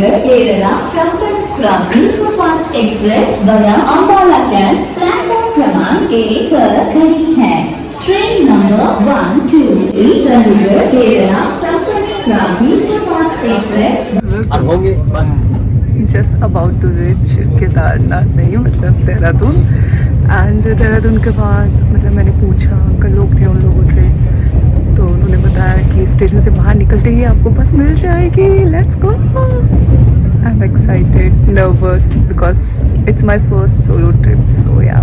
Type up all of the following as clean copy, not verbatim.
Kerala Sampan Krabi Superfast Express via Ambala Camp platform क्रमांक 1 पर खड़ी है। ट्रेन नंबर 128 चंडीगढ़ केरला संपर्क क्रांति सुपरफास्ट एक्सप्रेस और होंगे बस just about to reach Kedarnath नहीं मतलब देहरादून। एंड देहरादून के बाद मतलब मैंने पूछा, अंकल लोग थे उन लोगों से, तो उन्होंने बताया कि स्टेशन से बाहर निकलते ही आपको बस मिल जाएगी। Let's go. I am excited, nervous because it's my first solo trip, so yeah.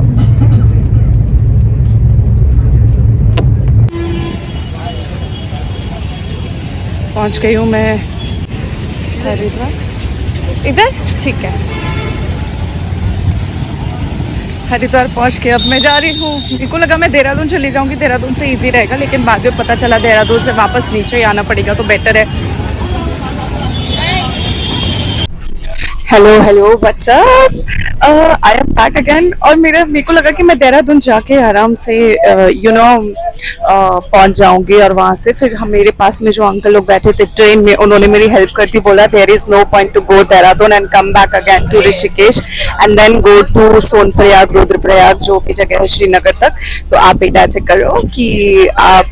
पहुंच गई हूँ मैं हरिद्वार। इधर ठीक है, हरिद्वार पहुंच के अब मैं जा रही हूँ। मेरे को लगा मैं देहरादून चली जाऊंगी, देहरादून से इजी रहेगा, लेकिन बाद में पता चला देहरादून से वापस नीचे ही आना पड़ेगा, तो बेटर है। Hello what's up, I am back again. और मेरे को लगा कि मैं देहरादून जाके आराम से पहुंच जाऊंगी, और वहां से फिर हम मेरे पास में जो अंकल लोग बैठे थे ट्रेन में, उन्होंने मेरी हेल्प कर दी। बोला there is no point to go Dehradun and come back again to Rishikesh and then go to Sonprayag, Rudraprayag, जो भी जगह है श्रीनगर तक। तो आप बेटा ऐसे करो कि आप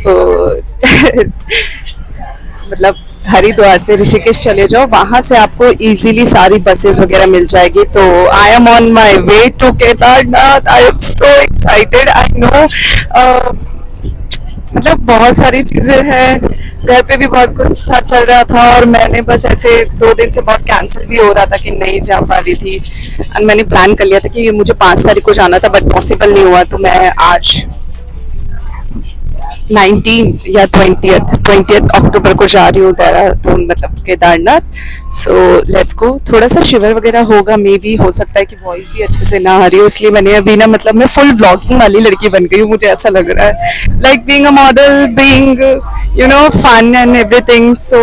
मतलब हरिद्वार से ऋषिकेश चले जाओ, वहां से आपको इजीली सारी बसेस वगैरह मिल जाएगी। तो I am on my way to Kedarnath. I am so excited. I know मतलब बहुत सारी चीजें हैं, घर पे भी बहुत कुछ सा चल रहा था, और मैंने बस ऐसे 2 दिन से बहुत कैंसिल भी हो रहा था कि नहीं जा पा रही थी। एंड मैंने प्लान कर लिया था कि मुझे 5 तारीख को जाना था, बट पॉसिबल नहीं हुआ। तो मैं आज 19 या 20th अक्टूबर को जा रही हूँ देहरादून, मतलब केदारनाथ। So let's go. थोड़ा सा शिवर वगैरह होगा, मे बी, हो सकता है कि वॉइस भी अच्छे से ना आ रही हो, इसलिए मैंने अभी ना मतलब मैं फुल व्लॉगिंग वाली लड़की बन गई हूँ, मुझे ऐसा लग रहा है, like being a model, being fun and everything. So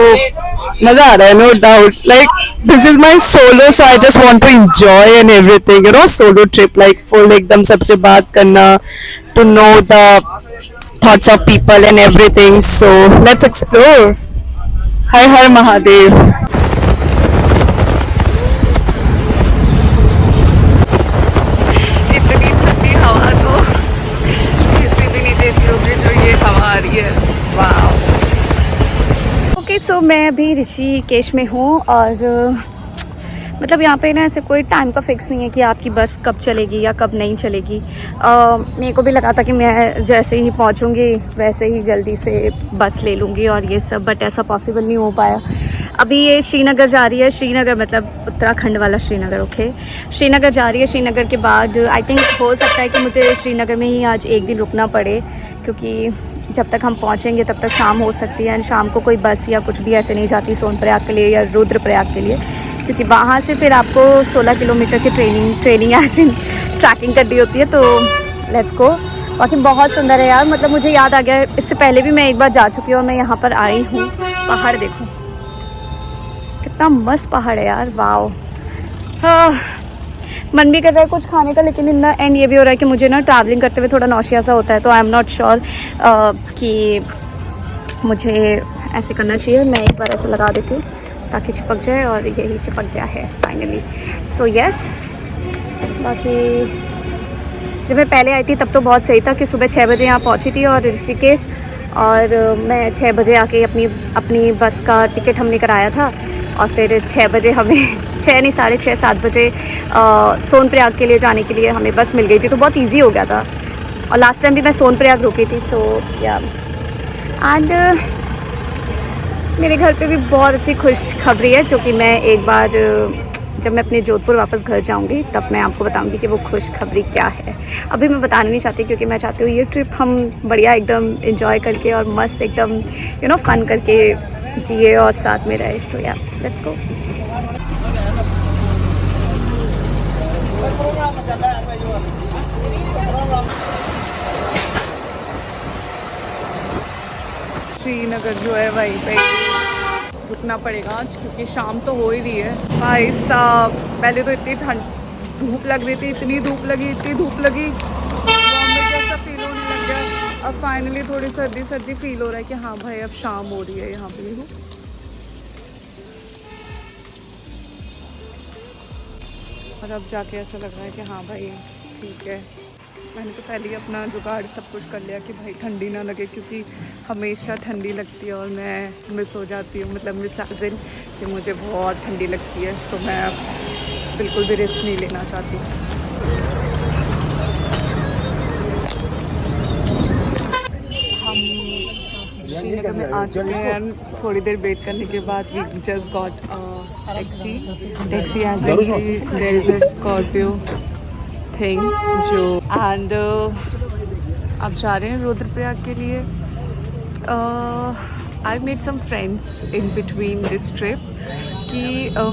मजा आ रहा है, no doubt. Like this is my solo, so I just want to enjoy and everything, solo trip, like full एकदम सबसे बात करना, to know the thoughts of people and everything. So let's explore. Har Har Mahadev. इतनी ठंडी हवा तो किसी भी नहीं देती होगी जो ये हवा आ रही है। वाह। ओके, सो मैं अभी ऋषिकेश में हूँ, और मतलब यहाँ पे ना ऐसे कोई टाइम का फिक्स नहीं है कि आपकी बस कब चलेगी या कब नहीं चलेगी। मेरे को भी लगा था कि मैं जैसे ही पहुँचूँगी वैसे ही जल्दी से बस ले लूँगी और ये सब, बट ऐसा पॉसिबल नहीं हो पाया। अभी ये श्रीनगर जा रही है, श्रीनगर मतलब उत्तराखंड वाला श्रीनगर। ओके, श्रीनगर जा रही है। श्रीनगर के बाद आई थिंक हो सकता है कि मुझे श्रीनगर में ही आज एक दिन रुकना पड़े, क्योंकि जब तक हम पहुंचेंगे तब तक शाम हो सकती है, एंड शाम को कोई बस या कुछ भी ऐसे नहीं जाती सोनप्रयाग के लिए या रुद्रप्रयाग के लिए, क्योंकि वहाँ से फिर आपको 16 किलोमीटर की ट्रेनिंग ऐसे ट्रैकिंग करनी होती है। तो लेट्स गो। बाकी बहुत सुंदर है यार, मतलब मुझे याद आ गया, इससे पहले भी मैं एक बार जा चुकी हूँ और मैं यहाँ पर आई हूँ। पहाड़ देखो कितना मस्त पहाड़ है यार, वाओ। हाँ, मन भी कर रहा है कुछ खाने का, लेकिन इन द एंड ये भी हो रहा है कि मुझे ना ट्रैवलिंग करते हुए थोड़ा नौशिया सा होता है, तो आई एम नॉट श्योर कि मुझे ऐसे करना चाहिए। मैं एक बार ऐसे लगा देती हूँ ताकि चिपक जाए, और यही चिपक गया है फाइनली। So yes. बाकी जब मैं पहले आई थी तब तो बहुत सही था कि सुबह 6 बजे यहाँ पहुँची थी और ऋषिकेश, और मैं 6 बजे आके अपनी बस का टिकट हमने कराया था, और फिर 6 बजे हमें 6 नहीं 6:30 7 बजे सोनप्रयाग के लिए जाने के लिए हमें बस मिल गई थी, तो बहुत इजी हो गया था। और लास्ट टाइम भी मैं सोनप्रयाग रुकी थी। सो या, एंड मेरे घर पे भी बहुत अच्छी खुशखबरी है, जो कि मैं एक बार जब मैं अपने जोधपुर वापस घर जाऊंगी तब मैं आपको बताऊंगी कि वो खुशखबरी क्या है। अभी मैं बताना नहीं चाहती, क्योंकि मैं चाहती हूँ ये ट्रिप हम बढ़िया एकदम एंजॉय करके और मस्त एकदम फन करके जिए और साथ में रहे। सो या, लेट्स गो। श्रीनगर जो है वहीं पे रुकना पड़ेगा आज, क्योंकि शाम तो हो ही रही है। भाई साहब, पहले तो इतनी धूप लग रही थी, इतनी धूप लगी, बॉम्बे जैसा फील होने लग गया। अब फाइनली थोड़ी सर्दी फील हो रहा है कि हाँ भाई अब शाम हो रही है यहाँ पे। और अब जाके ऐसा लग रहा है कि हाँ भाई ठीक है। मैंने तो पहले ही अपना जुगाड़ सब कुछ कर लिया कि भाई ठंडी ना लगे, क्योंकि हमेशा ठंडी लगती है और मैं मिस हो जाती हूँ, मतलब मिस एज इन कि मुझे बहुत ठंडी लगती है, तो मैं अब बिल्कुल भी रिस्क नहीं लेना चाहती। हम श्रीनगर में आ चुके हैं। थोड़ी देर वेट करने के बाद we just got taxi as there is a Scorpio thing जो एंड अब जा रहे हैं रुद्रप्रयाग के लिए। I made some friends in between this trip कि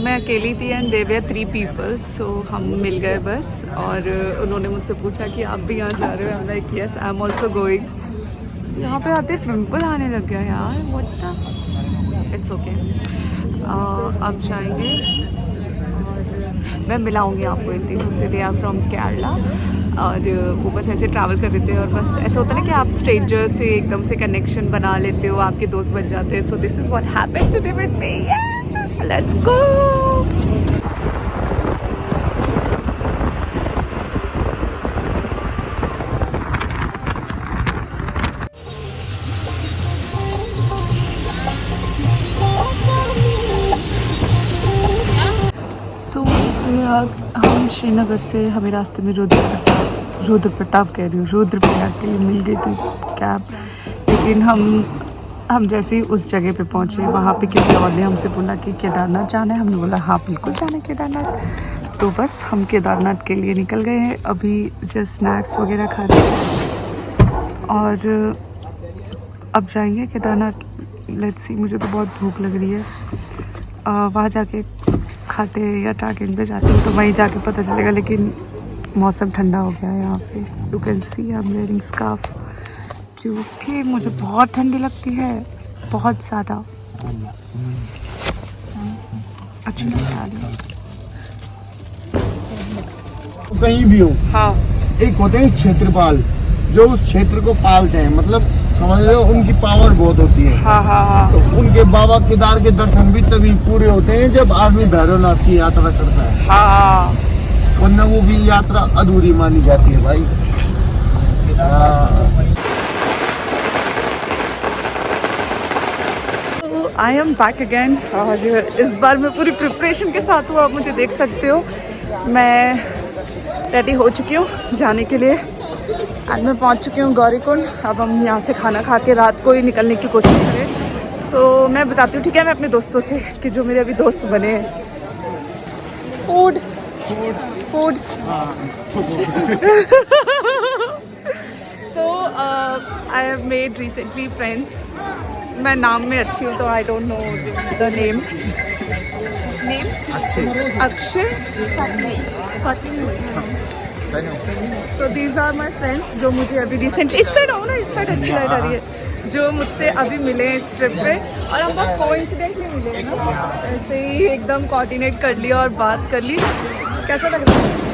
मैं अकेली थी एंड दे वर 3 पीपल, सो हम मिल गए बस। और उन्होंने मुझसे पूछा कि आप भी यहाँ जा रहे हो? I am like yes I am also going. यहाँ पे आते पिंपल आने लग गया यार, व्हाट द, इट्स ओके। अब जाएंगे और मैं मिलाऊंगी आपको इन तीनों से। दे आर फ्रॉम केरला और वो बस ऐसे ट्रैवल कर रहे थे और बस ऐसा होता है ना कि आप स्ट्रेंजर से एकदम से कनेक्शन बना लेते हो, आपके दोस्त बन जाते हैं। So this is what happened today with me, let's go. हम श्रीनगर से हमें रास्ते में रुद्रप्रताप कह रही हूँ, रुद्रप्रयाग के लिए मिल गई थी कैब, लेकिन हम जैसे ही उस जगह पे पहुँचे वहाँ पे किसी और ने हमसे बोला कि केदारनाथ जाना है। हमने बोला हाँ बिल्कुल जाना है केदारनाथ। तो बस हम केदारनाथ के लिए निकल गए हैं। अभी जस्ट स्नैक्स वगैरह खा रहे हैं और अब जाएंगे केदारनाथ। लेट्स सी, मुझे तो बहुत भूख लग रही है। वहाँ जाके खाते हैं या टारगेट पे जाते हैं तो वहीं जाके पता चलेगा, लेकिन मौसम ठंडा हो गया है यहाँ पे। You can see I am wearing scarf क्योंकि मुझे बहुत ठंडी लगती है, बहुत ज़्यादा। अच्छी लगता है कहीं भी हो। हाँ, एक होते हैं क्षेत्रपाल जो उस क्षेत्र को पालते हैं, मतलब समझ रहे हो, उनकी पावर बहुत होती है। हाँ हाँ हाँ। तो उनके बाबा केदार के दर्शन भी तभी पूरे होते हैं जब आदमी भैरवनाथ की यात्रा करता है, हाँ, वरना वो भी यात्रा अधूरी मानी जाती है भाई। आई एम बैक अगेन और इस बार मैं पूरी प्रिपरेशन के साथ हूँ। आप मुझे देख सकते हो, मैं रेडी हो चुकी हूँ जाने के लिए एंड मैं पहुँच चुकी हूँ गौरीकुंड। अब हम यहाँ से खाना खा के रात को ही निकलने की कोशिश करें। सो मैं बताती हूँ ठीक है, मैं अपने दोस्तों से कि जो मेरे अभी दोस्त बने हैं। Food so I have made recently friends. मैं नाम में अच्छी हूँ तो आई डोंट नो द नेम। Akshay, so these are my friends जो मुझे अभी रिसेंटली, इस साइड आओ ना, इस साइड अच्छी लाइट आ रही है, जो मुझसे अभी मिले हैं इस ट्रिप पे। और हम बहुत कोइंसिडेंटली मिले हैं ना, ऐसे ही एकदम कोऑर्डिनेट कर लिया और बात कर ली। कैसा लग रहा है?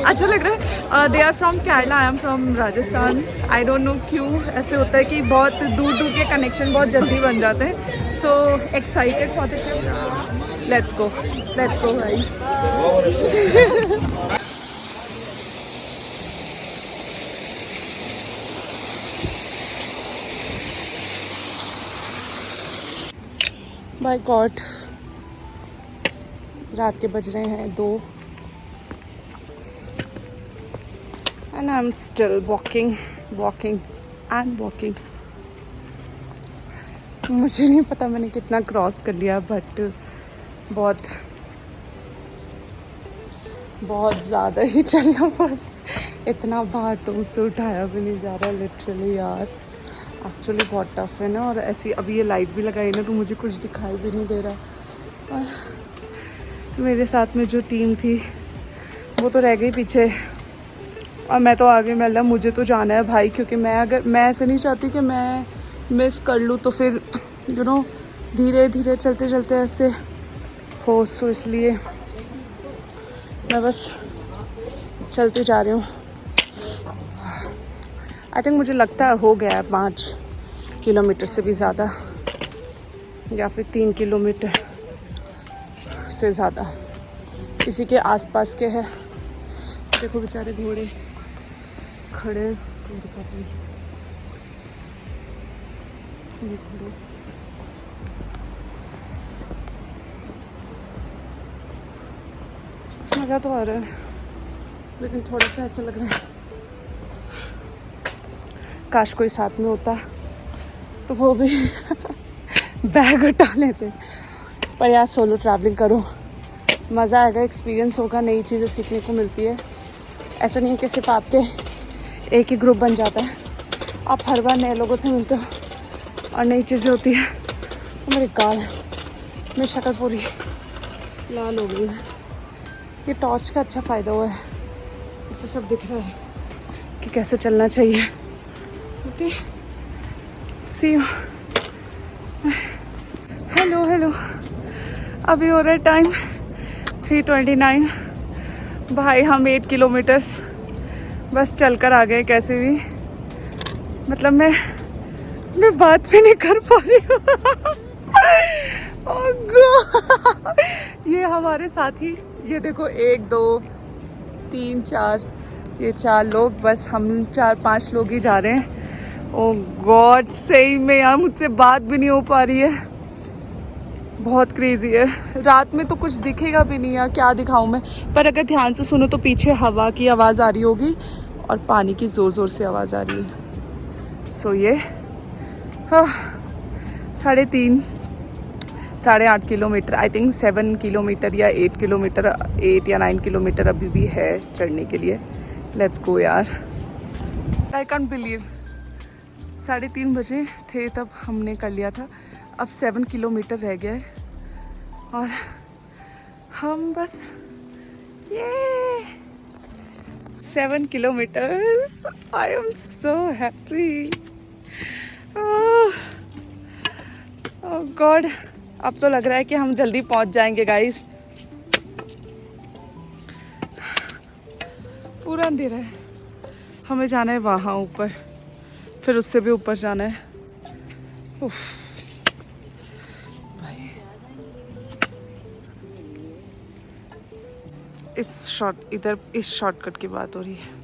अच्छा लग रहा है। They are from Kerala, I am from Rajasthan. I don't know क्यों ऐसे होता है कि बहुत दूर दूर के कनेक्शन बहुत जल्दी बन जाते हैं। So excited for the trip, let's go guys. By god, रात के बज रहे हैं 2 and I am still walking and walking. मुझे नहीं पता मैंने कितना क्रॉस कर लिया, बट बहुत ज़्यादा ही चलना पड़ा। इतना भार तो मुझसे उठाया भी नहीं जा रहा लिटरली यार। एक्चुअली बहुत टफ है ना, और ऐसी अभी ये लाइट भी लगाई ना तो मुझे कुछ दिखाई भी नहीं दे रहा। और मेरे साथ में जो टीम थी वो तो रह गई पीछे और मैं तो आगे। मतलब मुझे तो जाना है भाई, क्योंकि मैं ऐसे नहीं चाहती कि मैं मिस कर लूँ तो फिर यू नो धीरे धीरे चलते चलते ऐसे हो। सो इसलिए मैं बस चलती जा रही हूँ। आई थिंक मुझे लगता है हो गया है 5 किलोमीटर से भी ज़्यादा, या फिर 3 किलोमीटर से ज़्यादा। इसी के आसपास के हैं। देखो बेचारे घोड़े खड़े, दिखाती हूँ ये घोड़े। मज़ा तो आ रहा है, लेकिन थोड़ा सा ऐसा लग रहा है काश कोई साथ में होता तो वो भी बैग उठा लेते। पर यार सोलो ट्रैवलिंग करो, मज़ा आएगा, एक्सपीरियंस होगा, नई चीज़ें सीखने को मिलती है। ऐसा नहीं है कि सिर्फ आपके एक ही ग्रुप बन जाता है, आप हर बार नए लोगों से मिलते हो और नई चीज़ें होती है। तो मेरे गाल, मेरी शक्ल पूरी लाल हो गई है। ये टॉर्च का अच्छा फ़ायदा हुआ है, इससे सब दिख रहा है कि कैसे चलना चाहिए। Okay, see you. Hello hello, अभी हो रहा है टाइम 3:29। भाई हम 8 किलोमीटर्स बस चलकर आ गए कैसे भी। मतलब मैं बात भी नहीं कर पा रही हूँ। Oh God! ये हमारे साथी, ये देखो 1 2 3 4, ये 4 लोग, बस हम 4-5 लोग ही जा रहे हैं। ओह गॉड, सही में यार मुझसे बात भी नहीं हो पा रही है, बहुत क्रेजी है। रात में तो कुछ दिखेगा भी नहीं यार, क्या दिखाऊं मैं। पर अगर ध्यान से सुनो तो पीछे हवा की आवाज़ आ रही होगी और पानी की ज़ोर ज़ोर से आवाज़ आ रही है। सो ये 3.5-8 किलोमीटर, आई थिंक 7 किलोमीटर या 8 किलोमीटर, 8 या 9 किलोमीटर अभी भी है चढ़ने के लिए। लेट्स गो यार। आई कांट बिलीव 3:30 बजे थे तब हमने कर लिया था, अब 7 किलोमीटर रह गया है और हम बस ये 7 kilometres. I am so happy. Oh God, अब तो लग रहा है कि हम जल्दी पहुंच जाएंगे गाइस। पूरा अंधेरा है, हमें जाना है वहाँ ऊपर, फिर उससे भी ऊपर जाना है। उफ भाई, इस शॉर्टकट की बात हो रही है।